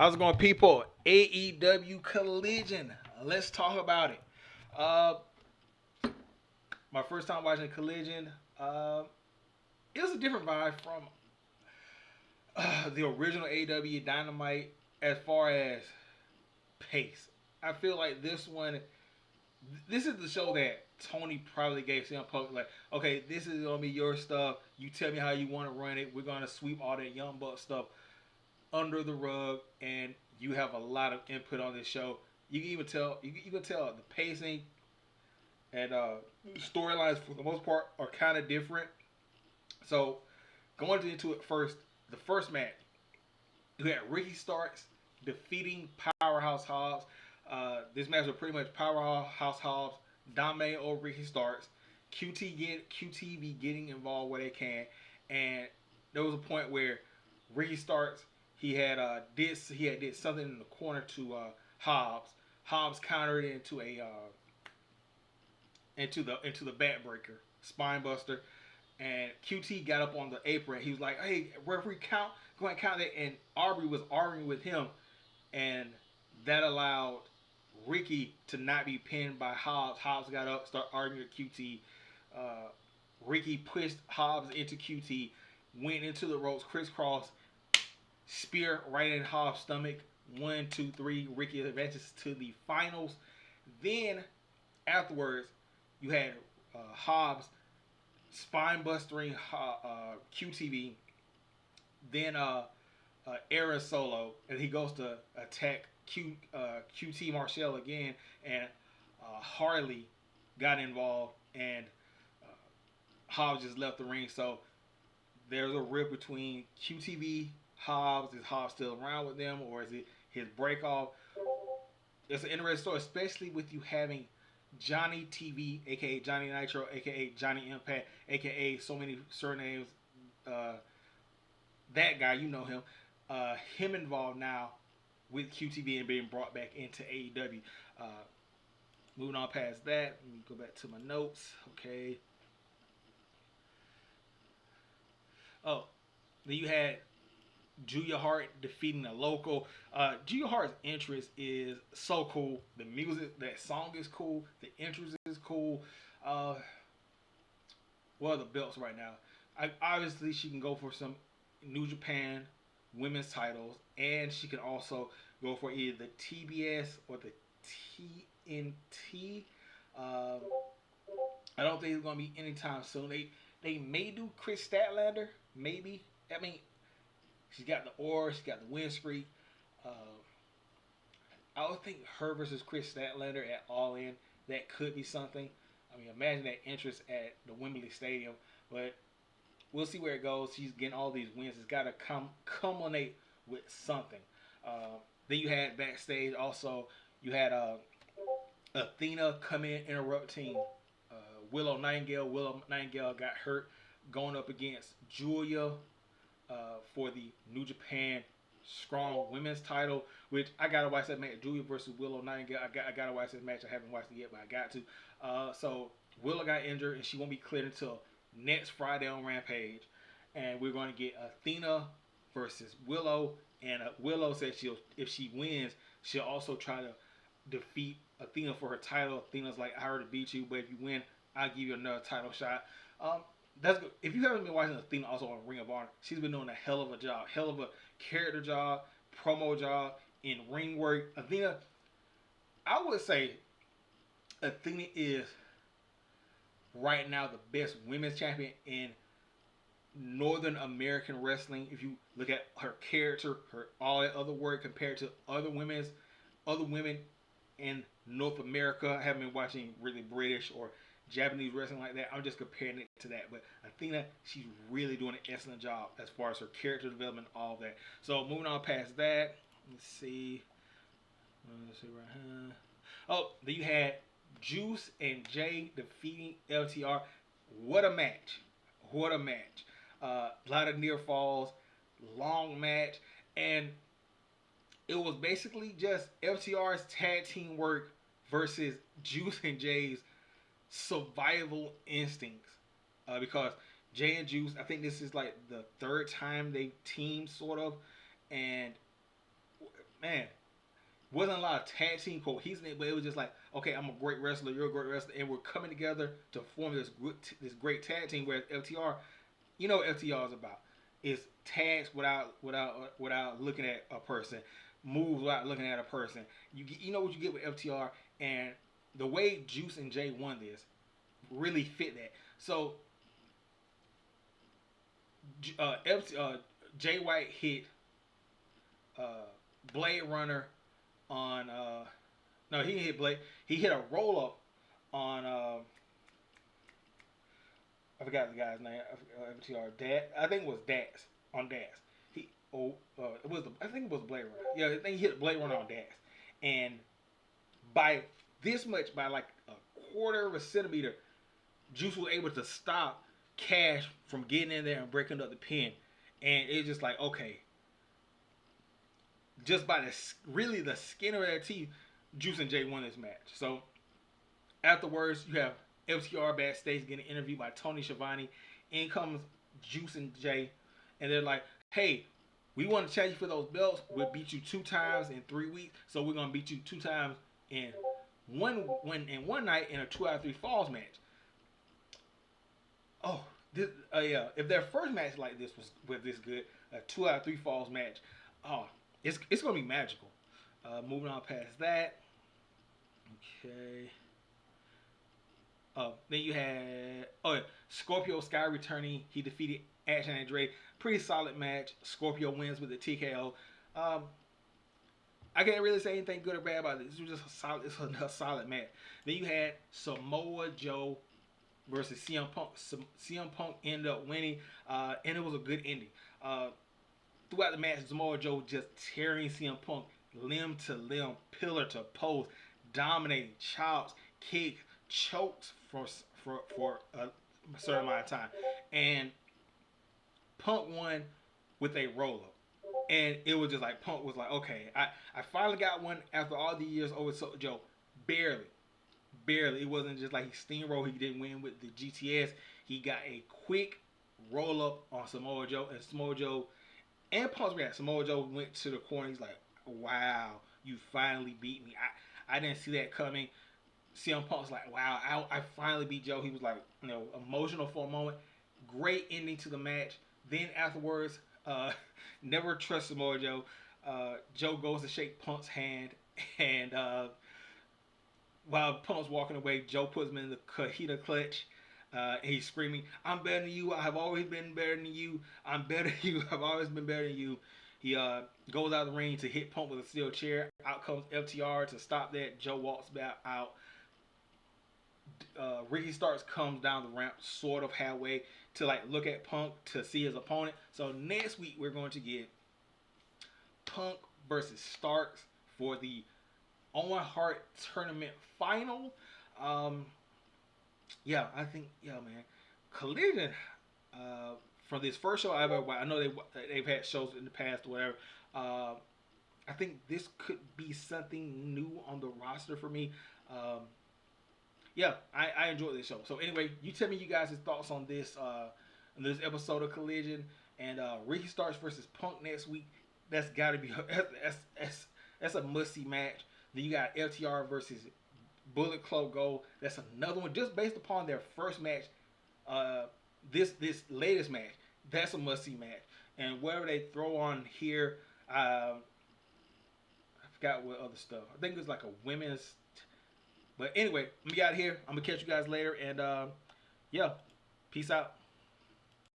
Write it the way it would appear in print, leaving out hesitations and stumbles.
How's it going, people? AEW Collision. Let's talk about it. Uh, my first time watching Collision. Uh, it was a different vibe from the original AEW Dynamite as far as pace. I feel like this is the show that Tony probably gave CM Punk. Like, okay, this is gonna be your stuff. You tell me how you want to run it. We're gonna sweep all that Young Buck stuff under the rug, and you have a lot of input on this show. You can even tell the pacing and storylines for the most part are kind of different. So going into it first, the first match, you had Ricky Starks defeating Powerhouse Hobbs. This match was pretty much Powerhouse Hobbs dominating over Ricky Starks. QTV getting involved where they can, and there was a point where Ricky Starks did something in the corner to Hobbs. Hobbs countered it into the backbreaker, spine buster, and QT got up on the apron. He was like, "Hey, referee, go ahead and count it." And Aubrey was arguing with him, and that allowed Ricky to not be pinned by Hobbs. Hobbs got up, started arguing with QT. Uh, Ricky pushed Hobbs into QT, went into the ropes, crisscross, spear right in Hobbs' stomach. 1, 2, 3. Ricky advances to the finals. Then afterwards, you had Hobbs spine busting QTV. Then Aaron solo, and he goes to attack QT Marshall again, and Harley got involved, and Hobbs just left the ring. So there's a rip between QTV Hobbs. Is Hobbs still around with them, or is it his break off? It's an interesting story, especially with you having Johnny TV, aka Johnny Nitro, aka Johnny Impact, aka so many surnames. Uh, that guy, you know him. Him involved now with QTV and being brought back into AEW. Uh, Moving on past that, let me go back to my notes. Okay. Oh, then you had Julia Hart defeating a local. Julia Hart's entrance is so cool. The music, that song is cool. The entrance is cool. Uh, what are the belts right now? Obviously, she can go for some New Japan women's titles, and she can also go for either the TBS or the TNT. Uh, I don't think it's gonna be anytime soon. They may do Chris Statlander, maybe. I mean, she's got the aura, she's got the win streak. Uh, I would think her versus Chris Statlander at All In, that could be something. I mean, imagine that interest at the Wembley Stadium, but we'll see where it goes. She's getting all these wins. It's got to culminate with something. Then you had backstage also. You had Athena come in interrupting Willow Nightingale. Willow Nightingale got hurt going up against Julia for the New Japan Strong Women's title, which I gotta watch that match. Julia versus Willow Nightingale. I gotta watch this match. I haven't watched it yet, but I got to. So Willow got injured, and she won't be cleared until next Friday on Rampage, and we're going to get Athena versus Willow. And Willow said if she wins, she'll also try to defeat Athena for her title. Athena's like, I already beat you, but if you win, I'll give you another title shot. That's good. If you haven't been watching Athena also on Ring of Honor, she's been doing a hell of a job, hell of a character job, promo job, in ring work. Athena, I would say Athena is right now the best women's champion in Northern American wrestling. If you look at her character, her all that other work compared to other women in North America. I haven't been watching really British or Japanese wrestling like that. I'm just comparing it to that. But Athena, she's really doing an excellent job as far as her character development, all that. So moving on past that, let's see. Let's see right here. Oh, then you had Juice and Jay defeating LTR. What a match! What a match! A lot of near falls, long match, and it was basically just FTR's tag team work versus Juice and Jay's survival instincts. Because Jay and Juice, I think this is like the third time they teamed, sort of, and man, wasn't a lot of tag team cohesion, but it was just like, okay, I'm a great wrestler, you're a great wrestler, and we're coming together to form this great tag team. Whereas FTR, you know what FTR is about? Is tags without looking at a person, moves without looking at a person. You know what you get with FTR, and the way Juice and Jay won this really fit that. So Jay White hit uh, Blade Runner on no, he hit Blade. He hit a roll up on I forgot the guy's name. FTR Dad. I think it was Daz on Daz. He it was I think it was Blade Runner. Yeah, I think he hit Blade Runner on Daz, and by this much, by like a quarter of a centimeter, Juice was able to stop Cash from getting in there and breaking up the pin, and it's just like, okay, just by the skin of their teeth, Juice and Jay won this match. So afterwards, you have FTR backstage getting interviewed by Tony Schiavone. In comes Juice and Jay, and they're like, "Hey, we want to challenge you for those belts. We'll beat you 2 times in 3 weeks, so we're gonna beat you 2 times in one night in a 2 out of 3 falls match." Oh, yeah. If their first match like this was this good, a 2 out of 3 falls match, oh, it's gonna be magical. Moving on past that, okay. Then you had Scorpio Sky returning. He defeated Action Andre. Pretty solid match. Scorpio wins with the TKO. Um, I can't really say anything good or bad about this. This was just a solid match. Then you had Samoa Joe versus CM Punk. CM Punk ended up winning, and it was a good ending. Throughout the match, Samoa Joe just tearing CM Punk limb to limb, pillar to post, dominating chops, kicks, chokes for a certain amount of time, and Punk won with a roll up. And it was just like Punk was like, okay, I finally got one after all the years over Joe. Barely, barely. It wasn't just like he steamrolled. He didn't win with the GTS. He got a quick roll up on Samoa Joe, and Samoa Joe and Punk's reaction. Samoa Joe went to the corner. He's like, wow, you finally beat me. I didn't see that coming. CM Punk's like, wow, I finally beat Joe. He was like, emotional for a moment. Great ending to the match. Then afterwards, never trust Samoa Joe. Joe goes to shake Punk's hand, and while Punk's walking away, Joe puts him in the Kahita clutch. He's screaming, "I'm better than you. I have always been better than you. I'm better than you. I've always been better than you." He goes out of the ring to hit Punk with a steel chair. Out comes FTR to stop that. Joe walks back out. Ricky Starks comes down the ramp, sort of halfway, to like look at Punk to see his opponent. So next week we're going to get Punk versus Starks for the Owen Hart tournament final. Um, yeah, I think man, Collision. From this first show I know they've had shows in the past or whatever. Uh, I think this could be something new on the roster for me. Yeah, I enjoyed this show. So anyway, you tell me you guys' thoughts on this episode of Collision, and Ricky Starks versus Punk next week. That's got to be that's a must see match. Then you got FTR versus Bullet Club Gold. That's another one just based upon their first match. This latest match, that's a must see match. And whatever they throw on here, I forgot what other stuff. I think it's like a women's. But anyway, let me get out of here. I'm gonna catch you guys later, and yeah, peace out.